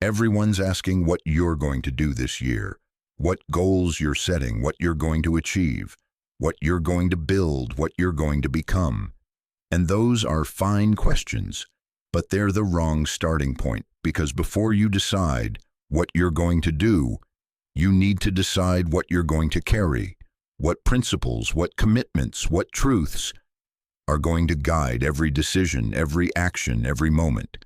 Everyone's asking what you're going to do this year, what goals you're setting, what you're going to achieve, what you're going to build, what you're going to become. And those are fine questions, but they're the wrong starting point, because before you decide what you're going to do, you need to decide what you're going to carry, what principles, what commitments, what truths are going to guide every decision, every action, every moment.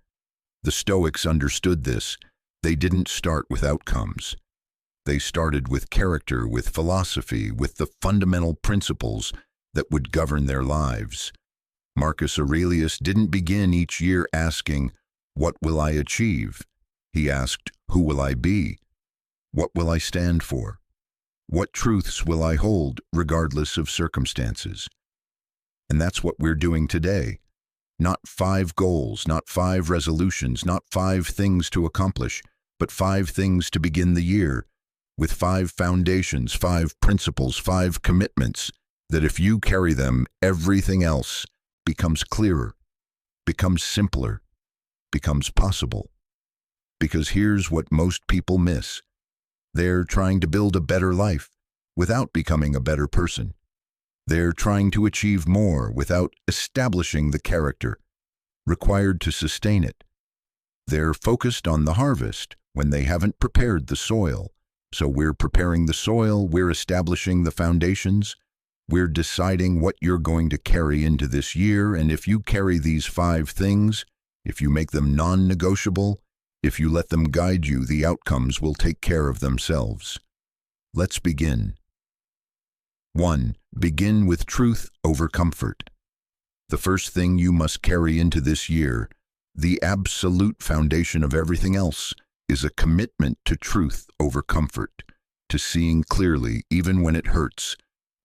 The Stoics understood this. They didn't start with outcomes. They started with character, with philosophy, with the fundamental principles that would govern their lives. Marcus Aurelius didn't begin each year asking, "What will I achieve?" He asked, "Who will I be? What will I stand for? What truths will I hold, regardless of circumstances?" And that's what we're doing today. Not 5 goals, not 5 resolutions, not 5 things to accomplish, but 5 things to begin the year, with 5 foundations, 5 principles, 5 commitments, that if you carry them, everything else becomes clearer, becomes simpler, becomes possible. Because here's what most people miss. They're trying to build a better life without becoming a better person. They're trying to achieve more without establishing the character required to sustain it. They're focused on the harvest when they haven't prepared the soil. So we're preparing the soil, we're establishing the foundations, we're deciding what you're going to carry into this year, and if you carry these 5 things, if you make them non-negotiable, if you let them guide you, the outcomes will take care of themselves. Let's begin. 1. Begin with truth over comfort. The first thing you must carry into this year, the absolute foundation of everything else, is a commitment to truth over comfort, to seeing clearly even when it hurts,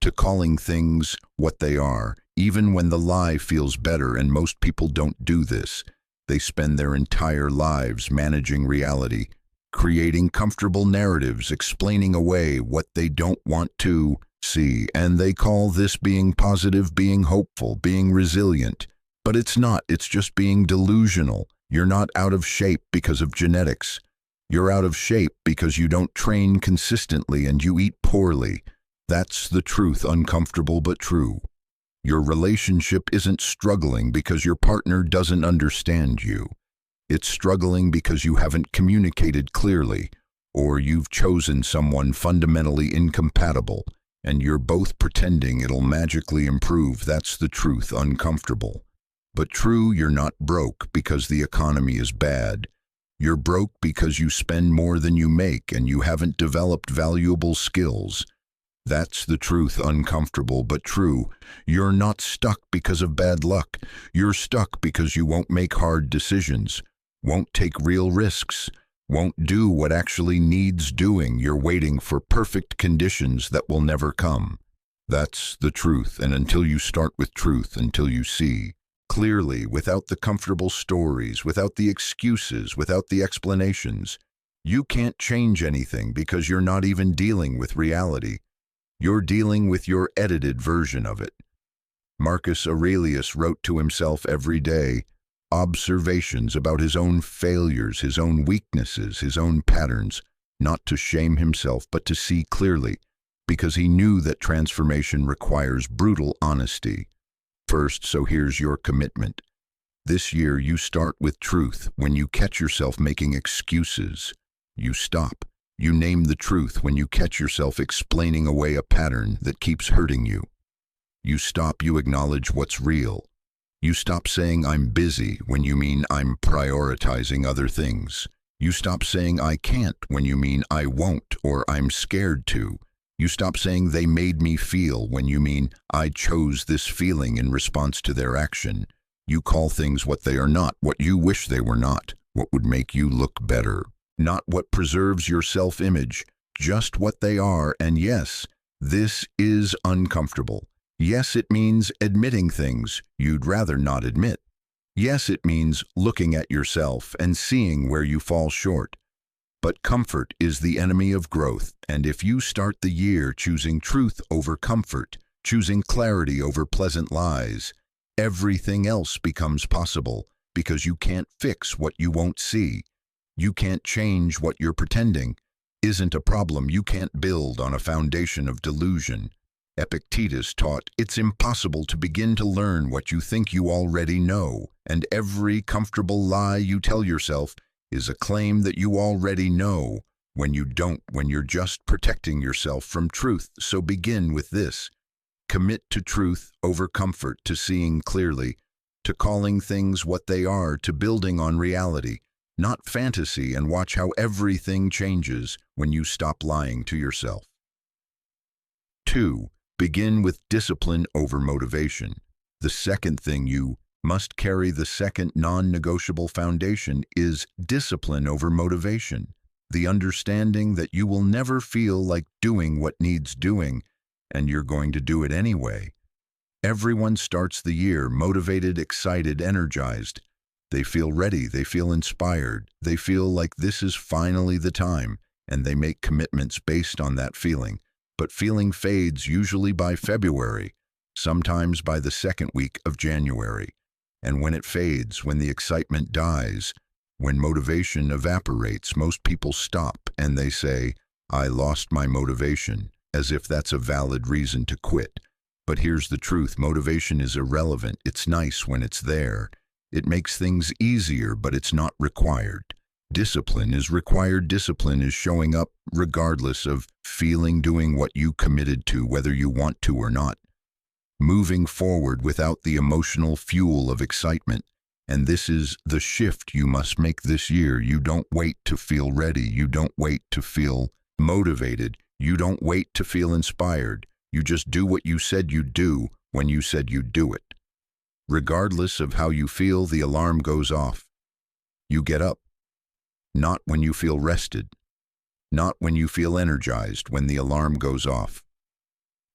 to calling things what they are, even when the lie feels better, and most people don't do this. They spend their entire lives managing reality, creating comfortable narratives, explaining away what they don't want to see, and they call this being positive, being hopeful, being resilient. But it's not, it's just being delusional. You're not out of shape because of genetics. You're out of shape because you don't train consistently and you eat poorly. That's the truth, uncomfortable but true. Your relationship isn't struggling because your partner doesn't understand you. It's struggling because you haven't communicated clearly, or you've chosen someone fundamentally incompatible, and you're both pretending it'll magically improve. That's the truth, uncomfortable. But true, you're not broke because the economy is bad. You're broke because you spend more than you make and you haven't developed valuable skills. That's the truth, uncomfortable but true. You're not stuck because of bad luck. You're stuck because you won't make hard decisions, won't take real risks, won't do what actually needs doing. You're waiting for perfect conditions that will never come. That's the truth, and until you start with truth, until you see clearly, without the comfortable stories, without the excuses, without the explanations, you can't change anything because you're not even dealing with reality. You're dealing with your edited version of it. Marcus Aurelius wrote to himself every day observations about his own failures, his own weaknesses, his own patterns, not to shame himself, but to see clearly, because he knew that transformation requires brutal honesty. First, so here's your commitment. This year you start with truth. When you catch yourself making excuses, you stop. You name the truth when you catch yourself explaining away a pattern that keeps hurting you. You stop, you acknowledge what's real. You stop saying I'm busy when you mean I'm prioritizing other things. You stop saying I can't when you mean I won't or I'm scared to. You stop saying they made me feel when you mean I chose this feeling in response to their action. You call things what they are not, what you wish they were not, what would make you look better. Not what preserves your self-image, just what they are. And yes, this is uncomfortable. Yes, it means admitting things you'd rather not admit. Yes, it means looking at yourself and seeing where you fall short. But comfort is the enemy of growth, and if you start the year choosing truth over comfort, choosing clarity over pleasant lies, everything else becomes possible because you can't fix what you won't see. You can't change what you're pretending. Isn't a problem you can't build on a foundation of delusion. Epictetus taught it's impossible to begin to learn what you think you already know, and every comfortable lie you tell yourself is a claim that you already know when you don't, when you're just protecting yourself from truth. So begin with this. Commit to truth over comfort, to seeing clearly, to calling things what they are, to building on reality, not fantasy, and watch how everything changes when you stop lying to yourself. 2. Begin with discipline over motivation. The second thing you must carry, the second non-negotiable foundation, is discipline over motivation. The understanding that you will never feel like doing what needs doing, and you're going to do it anyway. Everyone starts the year motivated, excited, energized. They feel ready, they feel inspired, they feel like this is finally the time, and they make commitments based on that feeling. But feeling fades usually by February, sometimes by the second week of January. And when it fades, when the excitement dies, when motivation evaporates, most people stop and they say, "I lost my motivation," as if that's a valid reason to quit. But here's the truth: motivation is irrelevant. It's nice when it's there. It makes things easier, but it's not required. Discipline is required. Discipline is showing up regardless of feeling, doing what you committed to, whether you want to or not. Moving forward without the emotional fuel of excitement. And this is the shift you must make this year. You don't wait to feel ready. You don't wait to feel motivated. You don't wait to feel inspired. You just do what you said you'd do when you said you'd do it. Regardless of how you feel, the alarm goes off. You get up. Not when you feel rested. Not when you feel energized, when the alarm goes off.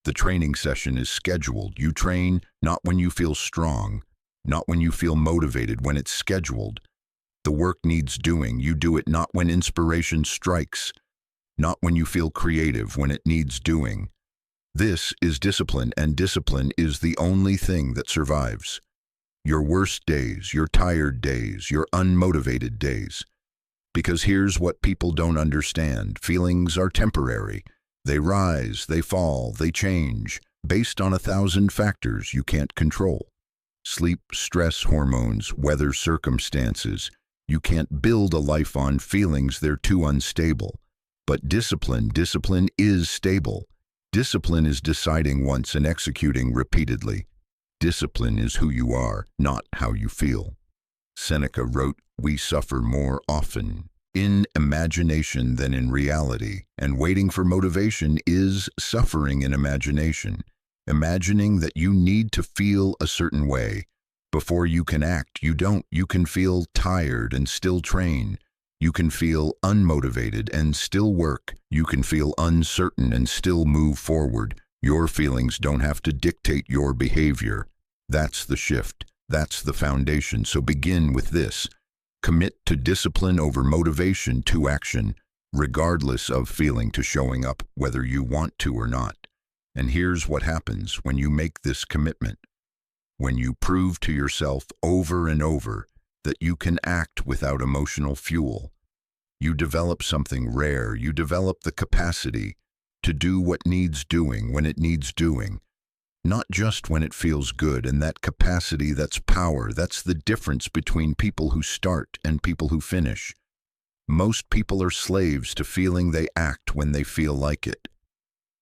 The training session is scheduled. You train not when you feel strong, not when you feel motivated, when it's scheduled. The work needs doing. You do it not when inspiration strikes, not when you feel creative, when it needs doing. This is discipline, and discipline is the only thing that survives. Your worst days, your tired days, your unmotivated days. Because here's what people don't understand: feelings are temporary. They rise, they fall, they change, based on 1,000 factors you can't control. Sleep, stress, hormones, weather, circumstances. You can't build a life on feelings, they're too unstable. But discipline is stable. Discipline is deciding once and executing repeatedly. Discipline is who you are, not how you feel. Seneca wrote, "We suffer more often in imagination than in reality," and waiting for motivation is suffering in imagination. Imagining that you need to feel a certain way before you can act. You don't. You can feel tired and still train. You can feel unmotivated and still work. You can feel uncertain and still move forward. Your feelings don't have to dictate your behavior. That's the shift. That's the foundation. So begin with this. Commit to discipline over motivation, to action, regardless of feeling, to showing up whether you want to or not. And here's what happens when you make this commitment. When you prove to yourself over and over that you can act without emotional fuel, you develop something rare. You develop the capacity to do what needs doing when it needs doing, not just when it feels good. And that capacity, that's power. That's the difference between people who start and people who finish. Most people are slaves to feeling. They act when they feel like it.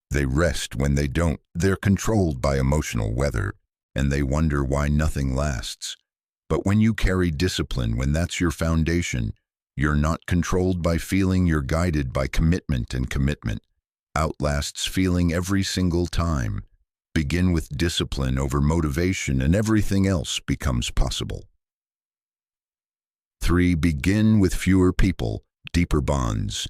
They rest when they don't. They're controlled by emotional weather, and they wonder why nothing lasts. But when you carry discipline, when that's your foundation, you're not controlled by feeling, you're guided by commitment, and commitment outlasts feeling every single time. Begin with discipline over motivation, and everything else becomes possible. 3. Begin with fewer people, deeper bonds.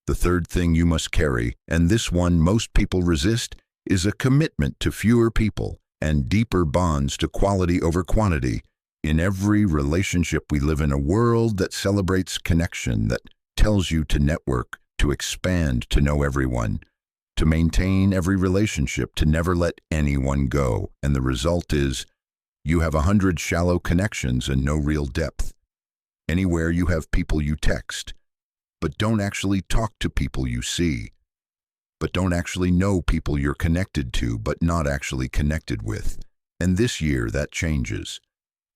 The third thing you must carry, and this one most people resist, is a commitment to fewer people and deeper bonds, to quality over quantity. In every relationship, we live in a world that celebrates connection, that tells you to network, to expand, to know everyone, to maintain every relationship, to never let anyone go. And the result is you have 100 shallow connections and no real depth. Anywhere you have people you text, but don't actually talk to people you see, but don't actually know people you're connected to, but not actually connected with. And this year, that changes.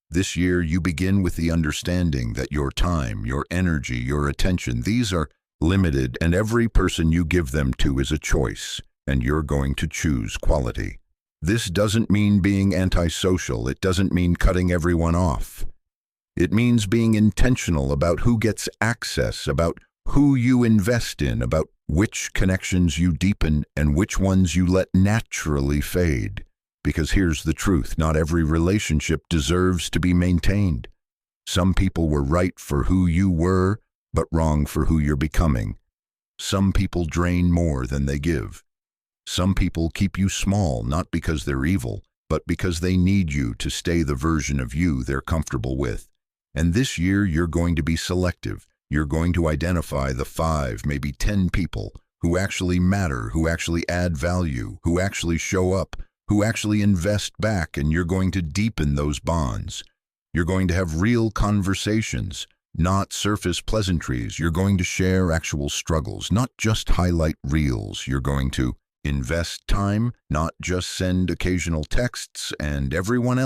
This year, you begin with the understanding that your time, your energy, your attention, these are limited, and every person you give them to is a choice, and you're going to choose quality. This doesn't mean being antisocial. It doesn't mean cutting everyone off. It means being intentional about who gets access, about who you invest in, about which connections you deepen and which ones you let naturally fade. Because here's the truth, not every relationship deserves to be maintained. Some people were right for who you were, but wrong for who you're becoming. Some people drain more than they give. Some people keep you small, not because they're evil, but because they need you to stay the version of you they're comfortable with. And this year, you're going to be selective. You're going to identify the 5, maybe 10 people who actually matter, who actually add value, who actually show up, who actually invest back, and you're going to deepen those bonds. You're going to have real conversations, not surface pleasantries. You're going to share actual struggles, not just highlight reels. You're going to invest time, not just send occasional texts, and everyone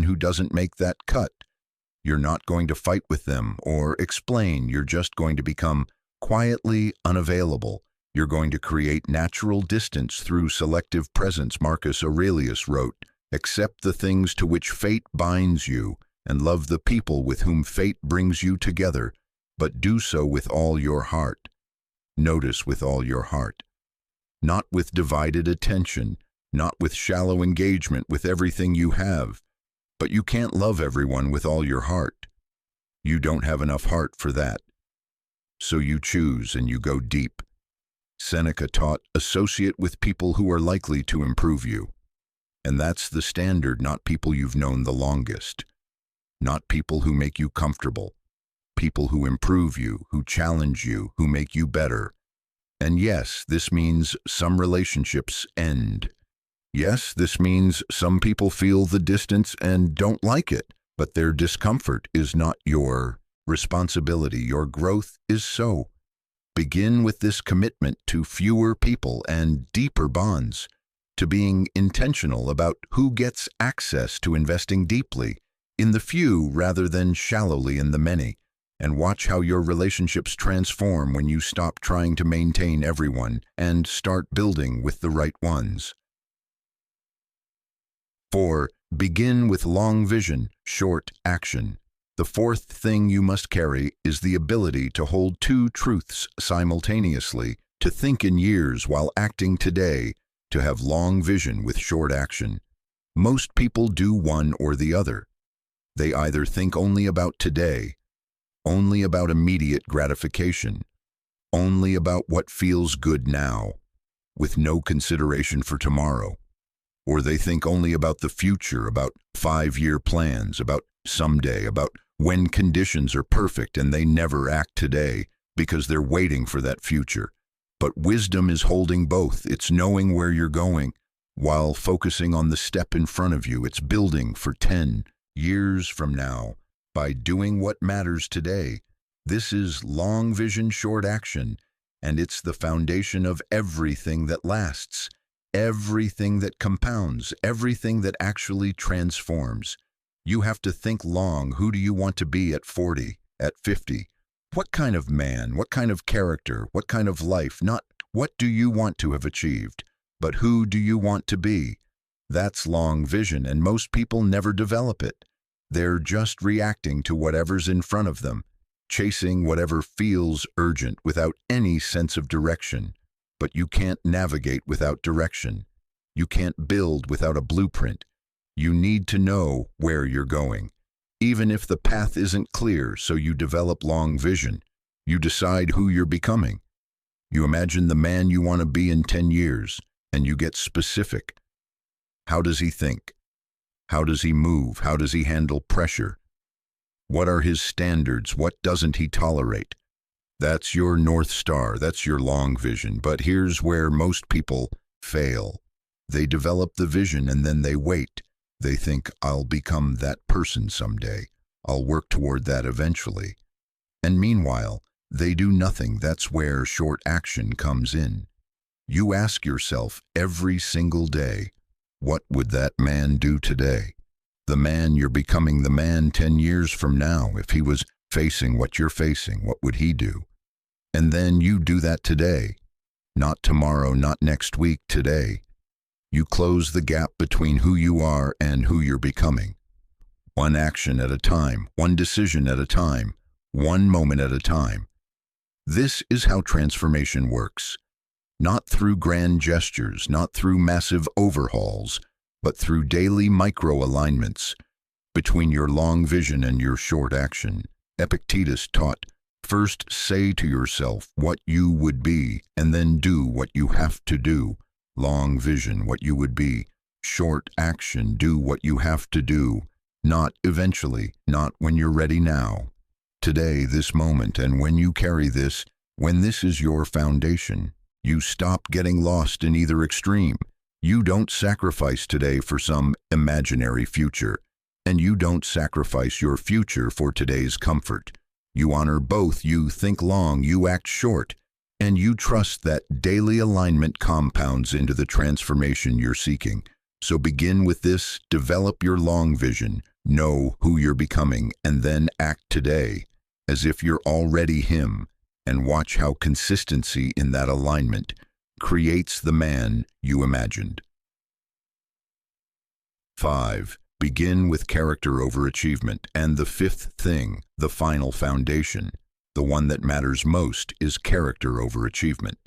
who doesn't make that cut. You're not going to fight with them or explain. You're just going to become quietly unavailable. You're going to create natural distance through selective presence. Marcus Aurelius wrote, "Accept the things to which fate binds you, and love the people with whom fate brings you together, but do so with all your heart." Notice, with all your heart. Not with divided attention, not with shallow engagement with everything you have. But you can't love everyone with all your heart. You don't have enough heart for that. So you choose and you go deep. Seneca taught, associate with people who are likely to improve you. And that's the standard, not people you've known the longest. Not people who make you comfortable. People who improve you, who challenge you, who make you better. And yes, this means some relationships end. Yes, this means some people feel the distance and don't like it, but their discomfort is not your responsibility. Your growth is so. Begin with this commitment to fewer people and deeper bonds, to being intentional about who gets access to investing deeply in the few rather than shallowly in the many, and watch how your relationships transform when you stop trying to maintain everyone and start building with the right ones. 4. Begin with long vision, short action. The fourth thing you must carry is the ability to hold two truths simultaneously, to think in years while acting today, to have long vision with short action. Most people do one or the other. They either think only about today, only about immediate gratification, only about what feels good now, with no consideration for tomorrow. Or they think only about the future, about 5-year plans, about someday, about when conditions are perfect, and they never act today because they're waiting for that future. But wisdom is holding both. It's knowing where you're going while focusing on the step in front of you. It's building for 10 years from now by doing what matters today. This is long vision, short action, and it's the foundation of everything that lasts, everything that compounds, everything that actually transforms. You have to think long. Who do you want to be at 40, at 50? What kind of man, what kind of character, what kind of life? Not what do you want to have achieved, but who do you want to be? That's long vision, and most people never develop it. They're just reacting to whatever's in front of them, chasing whatever feels urgent without any sense of direction. But you can't navigate without direction. You can't build without a blueprint. You need to know where you're going, even if the path isn't clear, so you develop long vision. You decide who you're becoming. You imagine the man you want to be in 10 years, and you get specific. How does he think? How does he move? How does he handle pressure? What are his standards? What doesn't he tolerate? That's your North Star. That's your long vision. But here's where most people fail. They develop the vision and then they wait. They think, I'll become that person someday. I'll work toward that eventually. And meanwhile, They do nothing. That's where short action comes in. You ask yourself every single day, what would that man do today? The man you're becoming, the man 10 years from now, if he was facing what you're facing, what would he do? And then you do that today. Not tomorrow, not next week, today. You close the gap between who you are and who you're becoming. One action at a time, one decision at a time, one moment at a time. This is how transformation works. Not through grand gestures, not through massive overhauls, but through daily micro-alignments between your long vision and your short action. Epictetus taught, first say to yourself what you would be, and then do what you have to do. Long vision, what you would be. Short action, do what you have to do. Not eventually, not when you're ready now. Today, this moment, and when you carry this, when this is your foundation, you stop getting lost in either extreme. You don't sacrifice today for some imaginary future, and you don't sacrifice your future for today's comfort. You honor both, you think long, you act short, and you trust that daily alignment compounds into the transformation you're seeking. So begin with this, develop your long vision, know who you're becoming, and then act today as if you're already him, and watch how consistency in that alignment creates the man you imagined. 5. Begin with character over achievement. And the fifth thing, the final foundation, the one that matters most, is character over achievement.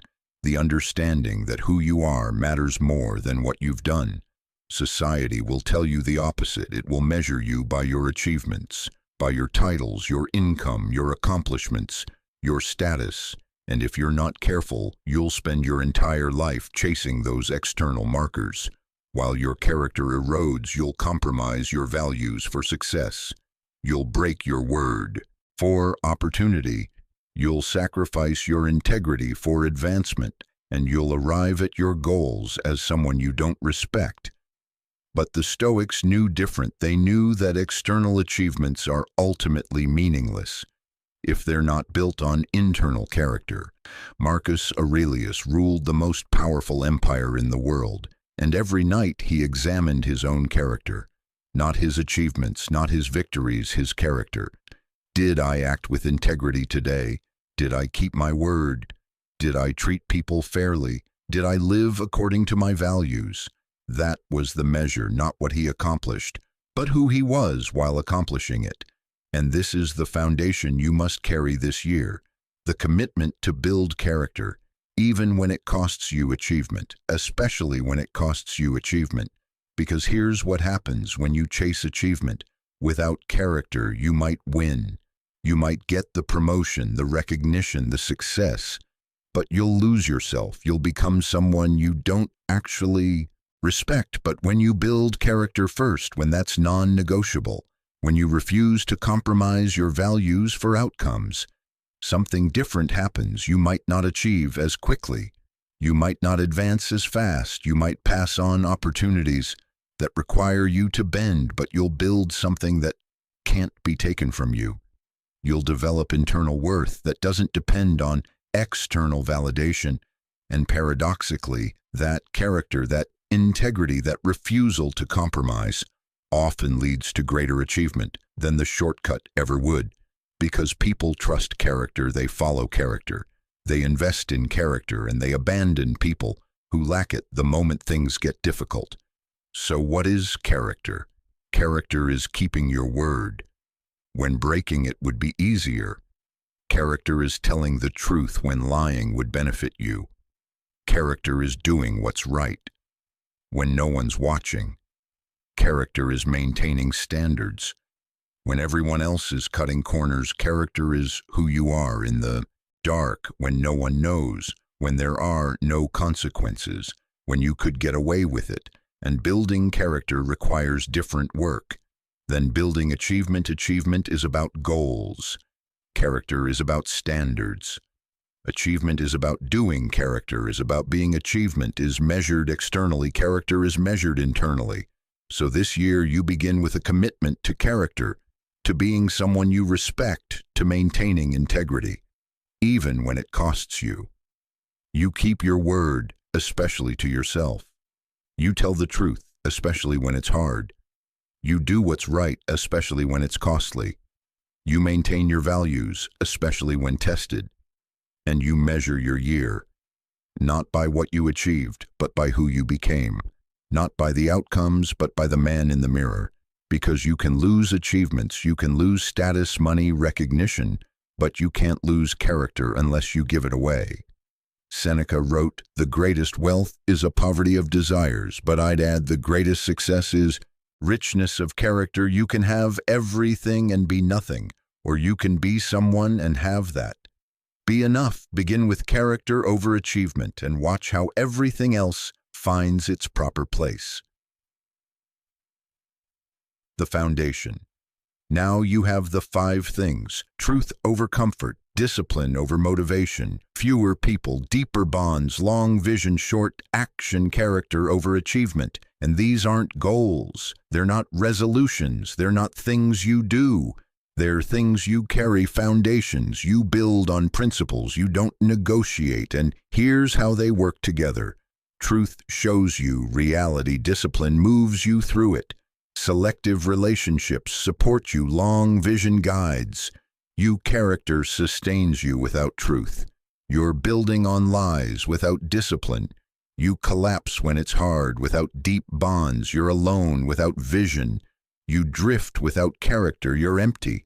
The understanding that who you are matters more than what you've done. Society will tell you the opposite. It will measure you by your achievements, by your titles, your income, your accomplishments, your status, and if you're not careful, you'll spend your entire life chasing those external markers. While your character erodes, you'll compromise your values for success. You'll break your word for opportunity. You'll sacrifice your integrity for advancement, and you'll arrive at your goals as someone you don't respect. But the Stoics knew different. They knew that external achievements are ultimately meaningless if they're not built on internal character. Marcus Aurelius ruled the most powerful empire in the world, and every night he examined his own character. Not his achievements, not his victories, his character. Did I act with integrity today? Did I keep my word? Did I treat people fairly? Did I live according to my values? That was the measure, not what he accomplished, but who he was while accomplishing it. And this is the foundation you must carry this year, the commitment to build character, even when it costs you achievement, especially when it costs you achievement. Because here's what happens when you chase achievement. Without character, you might win. You might get the promotion, the recognition, the success, but you'll lose yourself. You'll become someone you don't actually respect. But when you build character first, when that's non-negotiable, when you refuse to compromise your values for outcomes, something different happens. You might not achieve as quickly. You might not advance as fast. You might pass on opportunities that require you to bend, but you'll build something that can't be taken from you. You'll develop internal worth that doesn't depend on external validation. And paradoxically, that character, that integrity, that refusal to compromise often leads to greater achievement than the shortcut ever would. Because people trust character, they follow character. They invest in character, and they abandon people who lack it the moment things get difficult. So what is character? Character is keeping your word when breaking it would be easier. Character is telling the truth when lying would benefit you. Character is doing what's right when no one's watching. Character is maintaining standards when everyone else is cutting corners. Character is who you are in the dark when no one knows, when there are no consequences, when you could get away with it. And building character requires different work than building achievement. Achievement is about goals. Character is about standards. Achievement is about doing. Character is about being. Achievement is measured externally. Character is measured internally. So this year you begin with a commitment to character, to being someone you respect, to maintaining integrity. even when it costs you. You keep your word, especially to yourself. You tell the truth, especially when it's hard. You do what's right, especially when it's costly. You maintain your values, especially when tested. And you measure your year, not by what you achieved, but by who you became. Not by the outcomes, but by the man in the mirror. Because you can lose achievements, you can lose status, money, recognition, but you can't lose character unless you give it away. Seneca wrote, "The greatest wealth is a poverty of desires, but I'd add the greatest success is richness of character." You can have everything and be nothing, or you can be someone and have that. Be enough. Begin with character over achievement and watch how everything else finds its proper place. The foundation. Now you have the 5 things: truth over comfort, discipline over motivation, fewer people, deeper bonds, long vision, short action, character over achievement. And these aren't goals. They're not resolutions. They're not things you do. They're things you carry, foundations. You build on principles. You don't negotiate. And here's how they work together. Truth shows you reality. Discipline moves you through it. Selective relationships support you. Long vision guides you. Character sustains you without truth. You're building on lies without discipline. You collapse when it's hard without deep bonds. You're alone without vision. You drift without character. You're empty.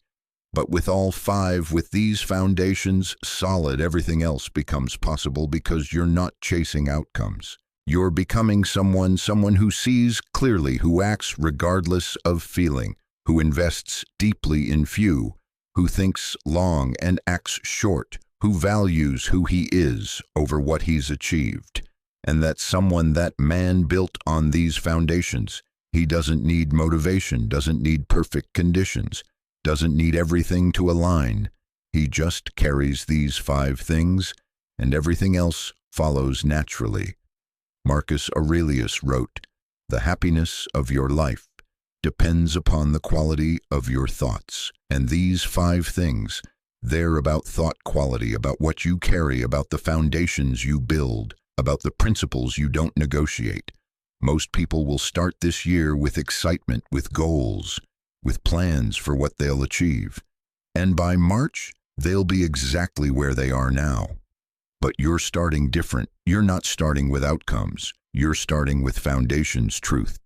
But with all 5, with these foundations solid, everything else becomes possible because you're not chasing outcomes. You're becoming someone who sees clearly, who acts regardless of feeling, who invests deeply in few, who thinks long and acts short, who values who he is over what he's achieved. And that someone, that man built on these foundations. He doesn't need motivation, doesn't need perfect conditions, doesn't need everything to align. He just carries these 5 things, and everything else follows naturally. Marcus Aurelius wrote, "The happiness of your life depends upon the quality of your thoughts." And these 5 things, they're about thought quality, about what you carry, about the foundations you build, about the principles you don't negotiate. Most people will start this year with excitement, with goals, with plans for what they'll achieve. And by March, they'll be exactly where they are now. But you're starting different. You're not starting with outcomes. You're starting with foundations, truth,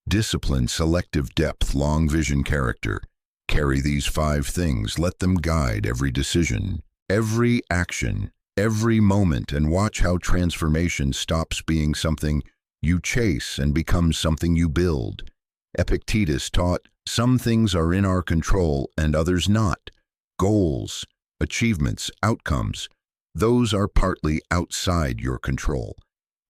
discipline, selective depth, long vision, character. Carry these 5 things. Let them guide every decision, every action, every moment, and watch how transformation stops being something you chase and becomes something you build. Epictetus taught, "Some things are in our control and others not." Goals, achievements, outcomes, those are partly outside your control.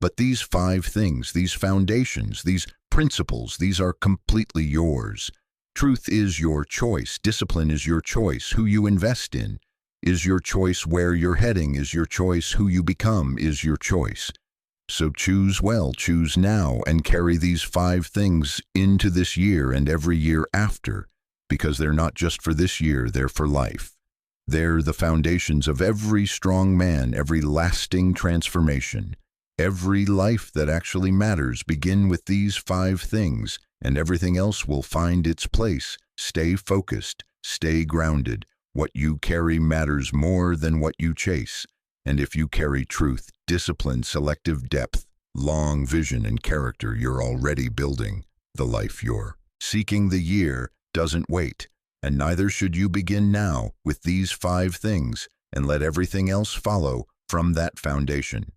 But these 5 things, these foundations, these principles, these are completely yours. Truth is your choice. Discipline is your choice. Who you invest in is your choice. Where you're heading is your choice. Who you become is your choice. So choose well, choose now, and carry these 5 things into this year and every year after, because they're not just for this year, they're for life. They're the foundations of every strong man, every lasting transformation. Every life that actually matters. Begin with these 5 things, and everything else will find its place. Stay focused, stay grounded. What you carry matters more than what you chase. And if you carry truth, discipline, selective depth, long vision, and character, you're already building the life you're seeking. The year doesn't wait, and neither should you. Begin now with these 5 things, and let everything else follow from that foundation.